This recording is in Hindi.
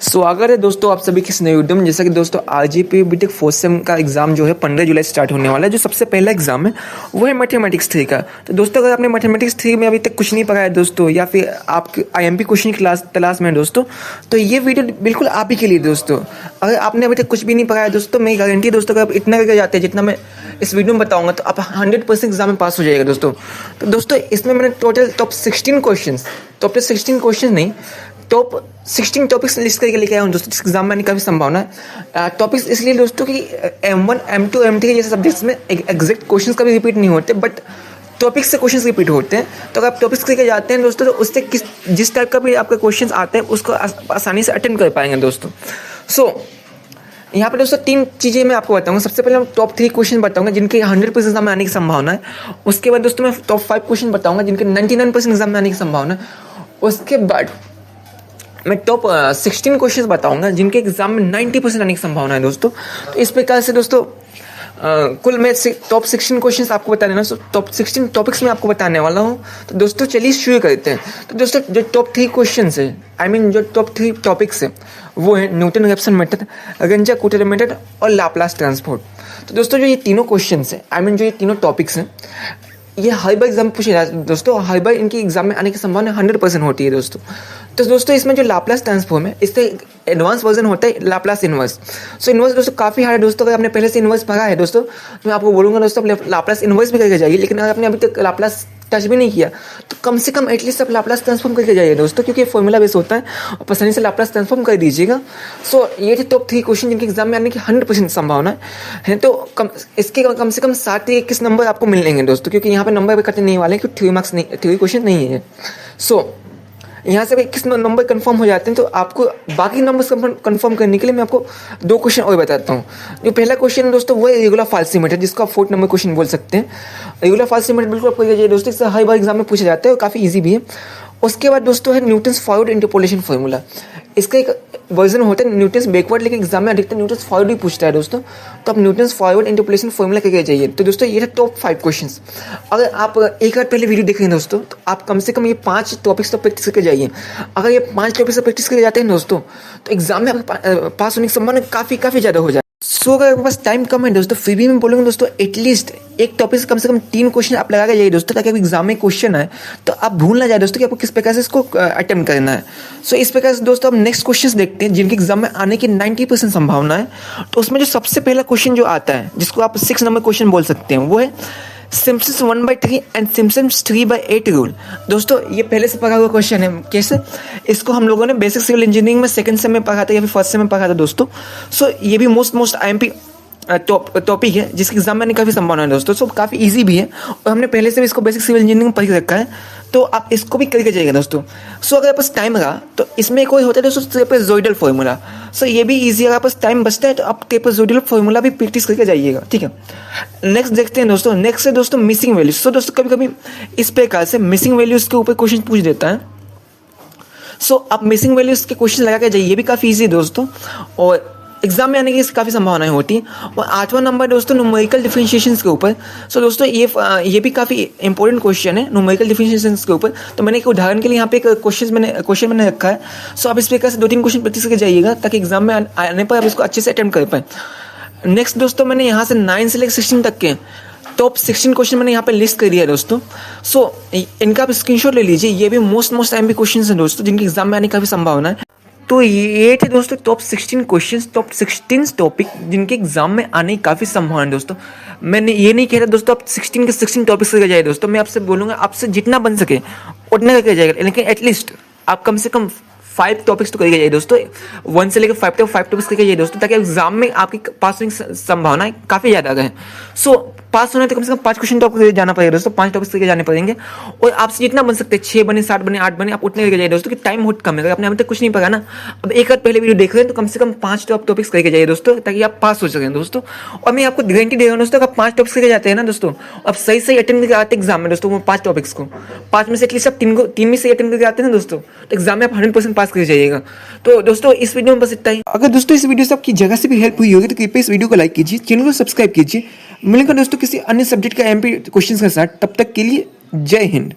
स्वागत है दोस्तों आप सभी के इस नए वीडियो में। जैसा कि दोस्तों आरजीपी बीटेक फोर्थ सेम का एग्जाम जो है 15 जुलाई स्टार्ट होने वाला है। जो सबसे पहला एग्जाम है वो है मैथमेटिक्स 3 का। तो दोस्तों अगर आपने मैथमेटिक्स 3 में अभी तक कुछ नहीं पढ़ा है दोस्तों, या फिर आप आईएमपी क्वेश्चन की तलाश में है दोस्तों, तो ये वीडियो बिल्कुल आप ही के लिए दोस्तों। अगर आपने अभी तक कुछ भी नहीं पढ़ा है दोस्तों, मेरी गारंटी है दोस्तों, अगर आप इतना करके जाते हैं जितना मैं इस वीडियो में बताऊंगा तो आप 100% एग्जाम में पास हो जाएगा दोस्तों। तो दोस्तों इसमें मैंने टोटल टॉप 16 क्वेश्चन नहीं, टॉप 16 टॉपिक्स लिस्ट करके लेके आया हूँ दोस्तों। इस एग्जाम में आने का भी संभावना है। टॉपिक्स इसलिए दोस्तों कि M1, M2, M3 जैसे सब्जेक्ट्स में एग्जैक्ट क्वेश्चंस कभी रिपीट नहीं होते, बट टॉपिक्स से क्वेश्चंस रिपीट होते हैं। तो अगर आप टॉपिक्स लेके जाते हैं दोस्तों, तो उससे जिस टाइप का भी आपका क्वेश्चन आते हैं उसको आसानी से अटेंड कर पाएंगे दोस्तों। यहाँ पे दोस्तों 3 चीज़ें मैं आपको बताऊंगा। सबसे पहले मैं टॉप 3 क्वेश्चन बताऊंगा जिनके 100% एग्जाम में आने की संभावना है। उसके बाद दोस्तों मैं टॉप 5 क्वेश्चन बताऊंगा जिनके 99% एग्जाम में आने की संभावना है। उसके बाद मैं टॉप 16 क्वेश्चन बताऊंगा जिनके एग्जाम में 90% आने की संभावना है दोस्तों। तो इस प्रकार से दोस्तों कुल मैं टॉप 16 क्वेश्चंस आपको बता देना। टॉप 16 टॉपिक्स में आपको बताने वाला हूँ। तो दोस्तों चलिए शुरू करते हैं। तो दोस्तों जो टॉप 3 क्वेश्चंस है, जो टॉप 3 टॉपिक्स है वो है न्यूटन रैप्सन मेथड, रंजा-कोटेलर मेथड और लाप्लास ट्रांसफॉर्म। तो दोस्तों जो ये तीनों क्वेश्चंस हैं, जो ये तीनों टॉपिक्स हैं, ये हर बार एग्जाम में पूछे जाते हैं दोस्तों। हर बार इनकी एग्जाम में आने की संभावना 100% होती है दोस्तों। तो दोस्तों इसमें जो लाप्लास ट्रांसफॉर्म है, इसका एडवांस वर्जन होता है लाप्लास इनवर्स। इनवर्स दोस्तों काफ़ी हार्ड है दोस्तों। अगर आपने पहले से इनवर्स पढ़ा है दोस्तों, तो मैं आपको बोलूँगा दोस्तों आप लाप्लास इनवर्स भी करके जाइए। लेकिन अगर आपने अभी तक लाप्लास टच भी नहीं किया तो कम से कम एटलीस्ट आप लाप्लास ट्रांसफॉर्म करके जाइए दोस्तों, क्योंकि फॉर्मूला बेस होता है और आसानी से लाप्लास ट्रांसफॉर्म कर दीजिएगा। ये थे टॉप 3 क्वेश्चन जिनके एग्जाम में आने की 100% संभावना है। तो इसके कम से कम 60 या 21 नंबर आपको मिल लेंगे दोस्तों, क्योंकि यहाँ पे नंबर भी कटने नहीं वाले, क्योंकि 3 मार्क्स नहीं, 3 क्वेश्चन नहीं है। यहाँ से 21 नंबर कंफर्म हो जाते हैं। तो आपको बाकी नंबर्स कंफर्म करने के लिए मैं आपको 2 क्वेश्चन और बताता हूँ। जो पहला क्वेश्चन है दोस्तों वो है रेगुलर फाल्सी मेथड, जिसको आप 4th नंबर क्वेश्चन बोल सकते हैं। रेगुलर फाल्सी मेथड बिल्कुल आपको ये दोस्तों, इससे हर बार एग्जाम में पूछा जाता है और काफ़ी ईजी भी है। उसके बाद दोस्तों है न्यूटन्स फॉरवर्ड इंटरपोलेशन फार्मूला। इसका एक वर्जन होता है न्यूटन्स बैकवर्ड, लेकिन एग्जाम में अधिकतर न्यूटन्स फॉरवर्ड ही पूछता है दोस्तों। तो आप न्यूटन्स फॉरवर्ड इंटरपोलेशन फार्मूला करके जाइए। तो दोस्तों ये है टॉप 5 क्वेश्चंस। अगर आप एक बार पहले वीडियो देख रहे हैं दोस्तों, तो आप कम से कम ये 5 टॉपिक्स तो प्रैक्टिस करके जाइए। अगर ये 5 टॉपिक्स से प्रैक्टिस करके जाते हैं दोस्तों, तो एग्जाम में पास होने की संभावना काफ़ी ज़्यादा हो जाए। अगर आपके पास टाइम कम है दोस्तों, फिर भी मैं बोलूँगा दोस्तों एटलीस्ट एक टॉपिक से कम 3 क्वेश्चन आप लगा के जाइए दोस्तों, ताकि एग्जाम में क्वेश्चन आए तो आप भूल ना जाए दोस्तों कि आपको किस प्रकार से इसको अटेम्प्ट करना है। इस प्रकार से दोस्तों अब नेक्स्ट क्वेश्चन देखते हैं जिनके एग्जाम में आने की 90% संभावना है। तो उसमें जो सबसे पहला क्वेश्चन जो आता है, जिसको आप 6 नंबर क्वेश्चन बोल सकते हैं, वो है सिम्पसन्स 1/3 एंड सिम्पसन्स 3/8 रूल। दोस्तों ये पहले से पढ़ा हुआ क्वेश्चन है। कैसे? इसको हम लोगों ने बेसिक सिविल इंजीनियरिंग में 2nd सेम में पढ़ा था या फिर 1st सेम में पढ़ा था दोस्तों। ये भी मोस्ट आईएमपी टॉपिक है जिसके एग्जाम में आने की काफ़ी संभावना है दोस्तों। काफ़ी इजी भी है और हमने पहले से भी इसको बेसिक सिविल इंजीनियरिंग में पढ़ रखा है, तो आप इसको भी करके जाइएगा दोस्तों। अगर आपके पास टाइम रहा तो इसमें कोई होता है दोस्तों ट्रेपेजोइडल फार्मूला। ये भी इजी है। अगर आपके पास टाइम बचता है तो आप ट्रेपेजोइडल फार्मूला भी प्रैक्टिस करके जाइएगा, ठीक है। नेक्स्ट देखते हैं दोस्तों। नेक्स्ट है दोस्तों मिसिंग वैल्यूज। दोस्तों कभी कभी इस प्रकार से मिसिंग वैल्यूज के ऊपर क्वेश्चन पूछ देता है। आप मिसिंग वैल्यूज के क्वेश्चन लगा के जाइए, ये भी काफ़ी ईजी है दोस्तों और एग्जाम में आने की काफ़ी संभावनाएं होती हैं। और 8वां नंबर दोस्तों न्यूमेरिकल डिफरेंशिएशंस के ऊपर। दोस्तों ये भी काफ़ी इंपॉर्टेंट क्वेश्चन है न्यूमेरिकल डिफरेंशिएशंस के ऊपर। तो मैंने एक उदाहरण के लिए यहाँ पे एक क्वेश्चन मैंने रखा है। आप इस प्रकार से 2-3 क्वेश्चन प्रैक्टिस करके जाइएगा, ताकि एग्जाम में आने पर आप इसको अच्छे से अटेम्प्ट कर पाएँ। नेक्स्ट दोस्तों मैंने यहाँ से 9 से लेकर 16 तक के टॉप 16 क्वेश्चन मैंने यहाँ पे लिस्ट कर दिया है दोस्तों। इनका आप स्क्रीनशॉट ले लीजिए। ये भी मोस्ट आईएमपी क्वेश्चन है दोस्तों, जिनके एग्जाम में आने की काफ़ी संभावना है। तो ये थे दोस्तों टॉप 16 क्वेश्चंस, टॉप 16 टॉपिक जिनके एग्जाम में आने की काफ़ी संभावना है दोस्तों। मैंने ये नहीं कह रहा दोस्तों आप 16 के 16 टॉपिक्स करके जाइए दोस्तों। मैं आपसे बोलूँगा आपसे जितना बन सके उतना करके जाएगा, लेकिन एटलीस्ट आप कम से कम 5 टॉपिक्स तो करके जाइए दोस्तों। 1 से लेकर 5 टॉपिक्स करके जाइए दोस्तों, ताकि एग्जाम में आपकी पास होने की संभावनाएं काफ़ी ज़्यादा है। पास होना है तो कम से कम 5 क्वेश्चन टॉपिक जाना पड़ेगा दोस्तों, 5 टॉपिक्स करके जाने पड़ेंगे। और आपसे जितना बन सकते हैं 6 बने, 7 बने, 8 बने, आप उतने करके जाइए दोस्तों, कि टाइम बहुत कम है। अगर आपने अभी तक कुछ नहीं पढ़ा ना, अब एक बार पहले वीडियो देख रहे हैं तो कम से कम 5 टॉपिक्स करके जाइए दोस्तों, ताकि आप पास हो सकें दोस्तों। और मैं आपको गारंटी दे रहा हूँ दोस्तों, अगर 5 टॉपिक्स करके जाते हैं ना दोस्तों, अब सही अटेंड करके आते एग्जाम में दोस्तों, वो 5 टॉपिक्स को 5 में से एटलीस्ट आप 3 में से अटेंड करके आते हैं ना दोस्तों, तो एग्जाम में आप 100% पास करके जाइएगा। तो दोस्तों इस वीडियो में बस इतना ही। अगर दोस्तों इस वीडियो से आपकी जगह से भी हेल्प हुई होगी तो कृपया इस वीडियो को लाइक कीजिए, चैनल को सब्सक्राइब कीजिए। मिलेंगे दोस्तों किसी अन्य सब्जेक्ट का एमपी क्वेश्चंस के साथ। तब तक के लिए जय हिंद।